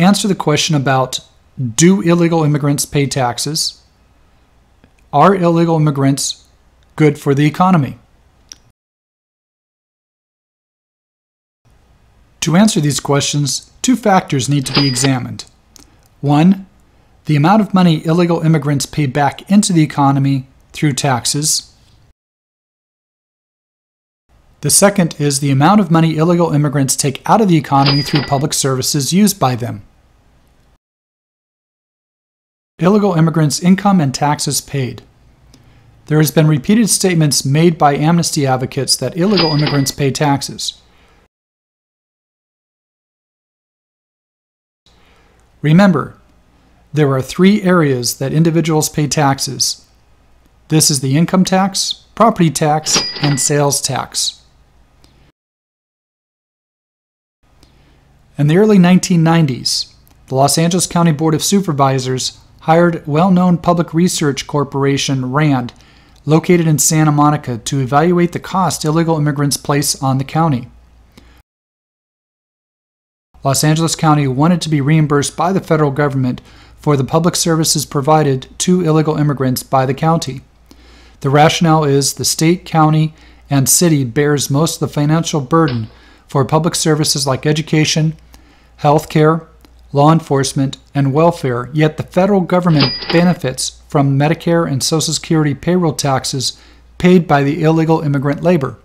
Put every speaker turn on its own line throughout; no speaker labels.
answer the question about, do illegal immigrants pay taxes? Are illegal immigrants good for the economy? To answer these questions, two factors need to be examined. One, the amount of money illegal immigrants pay back into the economy through taxes. The second is the amount of money illegal immigrants take out of the economy through public services used by them. Illegal immigrants' income and taxes paid. There has been repeated statements made by amnesty advocates that illegal immigrants pay taxes. Remember, there are three areas that individuals pay taxes. This is the income tax, property tax, and sales tax. In the early 1990s, the Los Angeles County Board of Supervisors hired well-known public research corporation RAND, located in Santa Monica, to evaluate the cost illegal immigrants place on the county. Los Angeles County wanted to be reimbursed by the federal government for the public services provided to illegal immigrants by the county. The rationale is the state, county, and city bears most of the financial burden for public services like education, health care, law enforcement, and welfare, yet the federal government benefits from Medicare and Social Security payroll taxes paid by the illegal immigrant labor.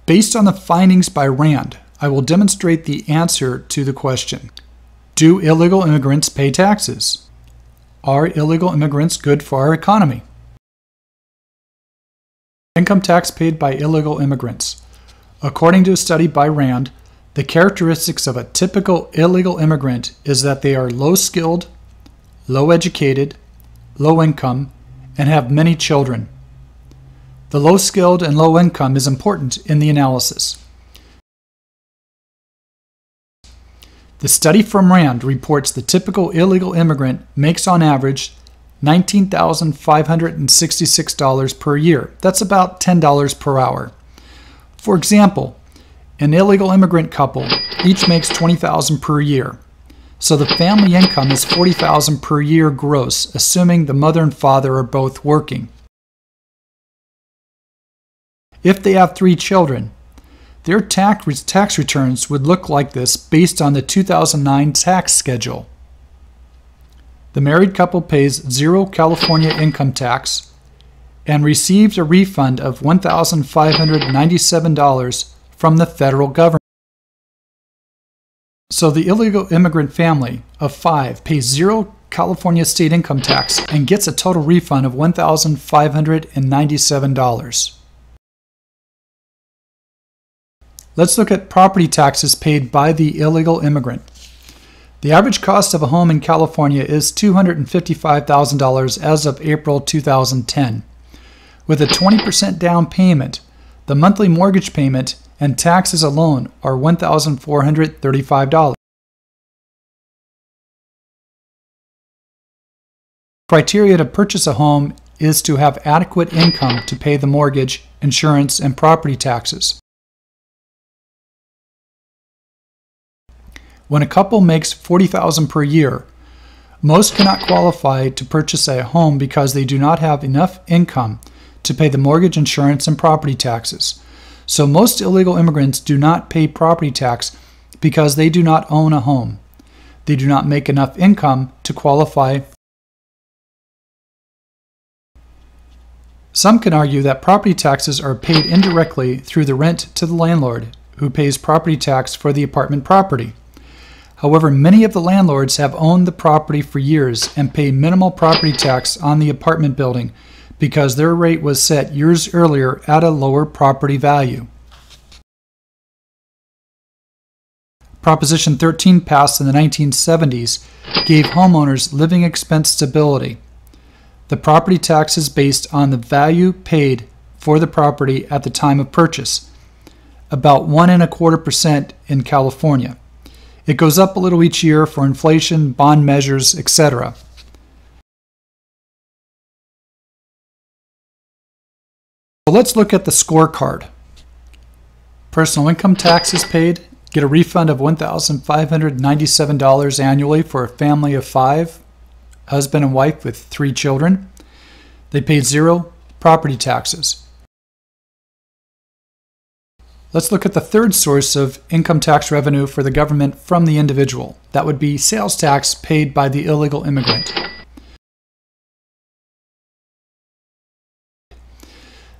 Based on the findings by RAND, I will demonstrate the answer to the question. Do illegal immigrants pay taxes? Are illegal immigrants good for our economy? Income tax paid by illegal immigrants. According to a study by RAND, the characteristics of a typical illegal immigrant is that they are low-skilled, low-educated, low-income, and have many children. The low-skilled and low-income is important in the analysis. The study from RAND reports the typical illegal immigrant makes on average $19,566 per year. That's about $10 per hour. For example, an illegal immigrant couple each makes $20,000 per year. So the family income is $40,000 per year gross, assuming the mother and father are both working. If they have 3 children, their tax returns would look like this based on the 2009 tax schedule. The married couple pays 0 California income tax and receives a refund of $1,597 from the federal government. So the illegal immigrant family of 5 pays 0 California state income tax and gets a total refund of $1,597. Let's look at property taxes paid by the illegal immigrant. The average cost of a home in California is $255,000 as of April 2010. With a 20% down payment, the monthly mortgage payment and taxes alone are $1,435. Criteria to purchase a home is to have adequate income to pay the mortgage, insurance, and property taxes. When a couple makes $40,000 per year, most cannot qualify to purchase a home because they do not have enough income to pay the mortgage, insurance, and property taxes. So most illegal immigrants do not pay property tax because they do not own a home. They do not make enough income to qualify. Some can argue that property taxes are paid indirectly through the rent to the landlord, who pays property tax for the apartment property. However, many of the landlords have owned the property for years and pay minimal property tax on the apartment building because their rate was set years earlier at a lower property value. Proposition 13, passed in the 1970s, gave homeowners living expense stability. The property tax is based on the value paid for the property at the time of purchase, about 1.25% in California. It goes up a little each year for inflation, bond measures, etc. So let's look at the scorecard. Personal income taxes paid get a refund of $1,597 annually for a family of 5, husband and wife with 3 children. They paid 0 property taxes. Let's look at the third source of income tax revenue for the government from the individual. That would be sales tax paid by the illegal immigrant.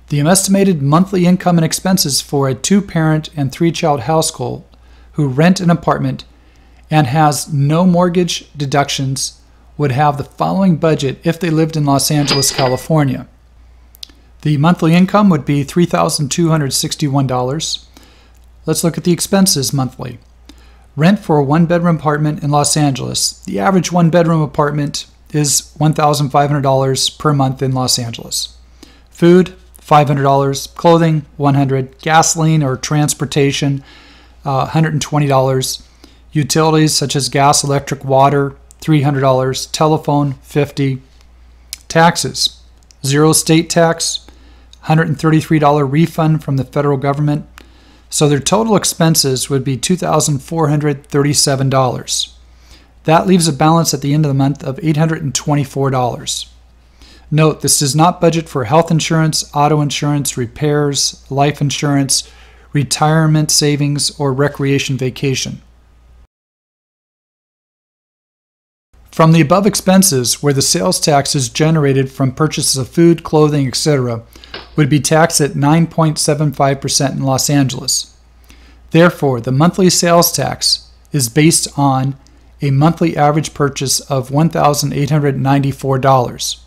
The estimated monthly income and expenses for a 2-parent and 3-child household who rent an apartment and has no mortgage deductions would have the following budget if they lived in Los Angeles, California. The monthly income would be $3,261. Let's look at the expenses monthly. Rent for a 1-bedroom apartment in Los Angeles. The average 1-bedroom apartment is $1,500 per month in Los Angeles. Food, $500. Clothing, $100. Gasoline or transportation, $120. Utilities such as gas, electric, water, $300. Telephone, $50. Taxes, 0 state tax, $133 refund from the federal government. So their total expenses would be $2,437. That leaves a balance at the end of the month of $824. Note, this does not budget for health insurance, auto insurance, repairs, life insurance, retirement savings, or recreation vacation. From the above expenses, where the sales tax is generated from purchases of food, clothing, etc., would be taxed at 9.75% in Los Angeles. Therefore, the monthly sales tax is based on a monthly average purchase of $1,894.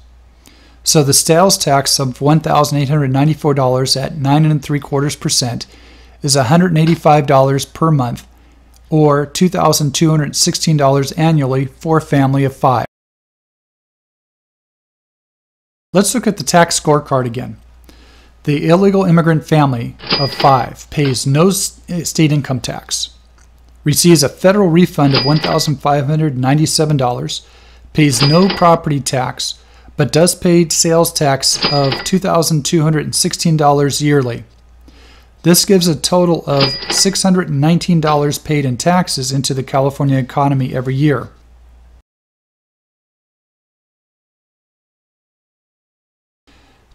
So the sales tax of $1,894 at 9.75% is $185 per month, or $2,216 annually for a family of 5. Let's look at the tax scorecard again. The illegal immigrant family of 5 pays no state income tax, receives a federal refund of $1,597, pays no property tax, but does pay sales tax of $2,216 yearly. This gives a total of $619 paid in taxes into the California economy every year.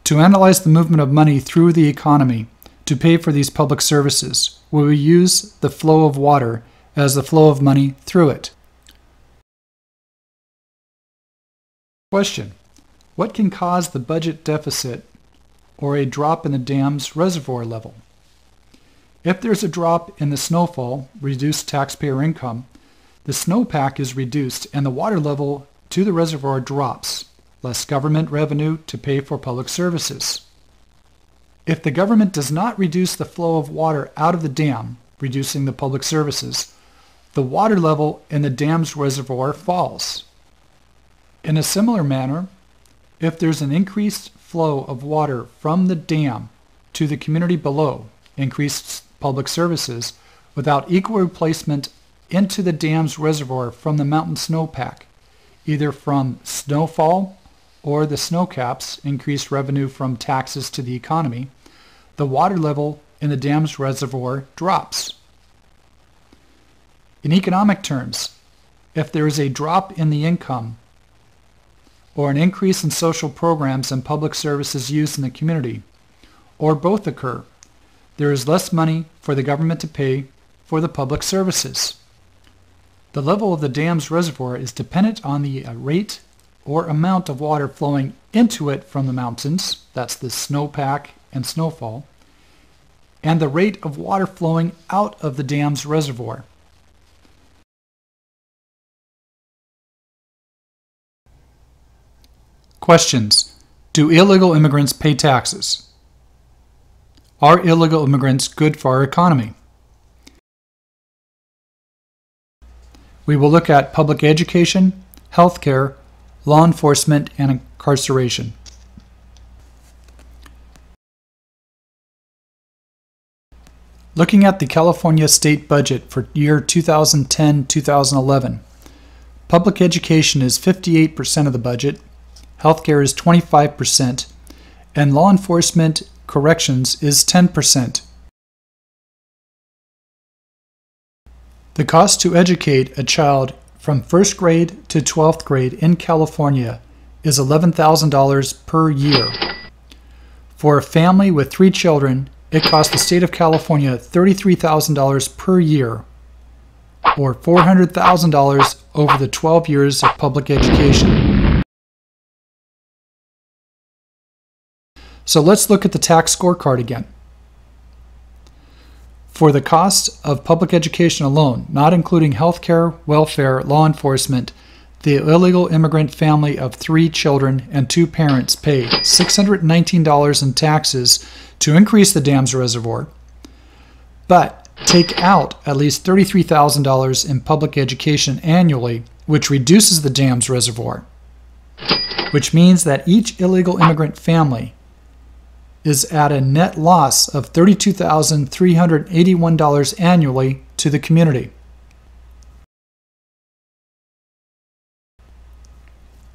To analyze the movement of money through the economy to pay for these public services, we will use the flow of water as the flow of money through it. Question: what can cause the budget deficit or a drop in the dam's reservoir level? If there's a drop in the snowfall, reduced taxpayer income, the snowpack is reduced and the water level to the reservoir drops, less government revenue to pay for public services. If the government does not reduce the flow of water out of the dam, reducing the public services, the water level in the dam's reservoir falls. In a similar manner, if there's an increased flow of water from the dam to the community below, increased public services, without equal replacement into the dam's reservoir from the mountain snowpack, either from snowfall or the snow caps, increased revenue from taxes to the economy, the water level in the dam's reservoir drops. In economic terms, if there is a drop in the income or an increase in social programs and public services used in the community, or both occur, there is less money for the government to pay for the public services. The level of the dam's reservoir is dependent on the rate or amount of water flowing into it from the mountains, that's the snowpack and snowfall, and the rate of water flowing out of the dam's reservoir. Questions: do illegal immigrants pay taxes? Are illegal immigrants good for our economy? We will look at public education, healthcare, law enforcement, and incarceration. Looking at the California state budget for year 2010-2011, public education is 58% of the budget, healthcare is 25%, and law enforcement, corrections is 10%. The cost to educate a child from 1st grade to 12th grade in California is $11,000 per year. For a family with 3 children, it costs the state of California $33,000 per year, or $400,000 over the 12 years of public education. So let's look at the tax scorecard again. For the cost of public education alone, not including health care, welfare, law enforcement, the illegal immigrant family of 3 children and 2 parents pay $619 in taxes to increase the dam's reservoir, but take out at least $33,000 in public education annually, which reduces the dam's reservoir, which means that each illegal immigrant family is at a net loss of $32,381 annually to the community.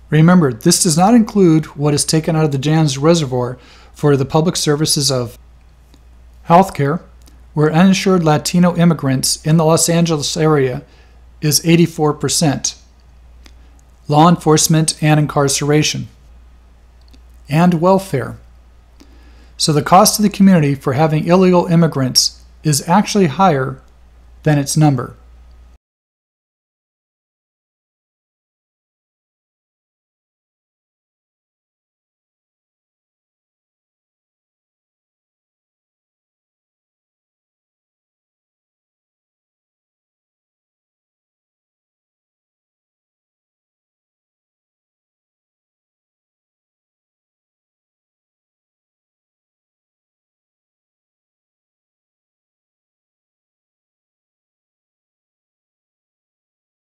Remember, this does not include what is taken out of the dam's reservoir for the public services of healthcare, where uninsured Latino immigrants in the Los Angeles area is 84%, law enforcement and incarceration, and welfare. So the cost to the community for having illegal immigrants is actually higher than its number.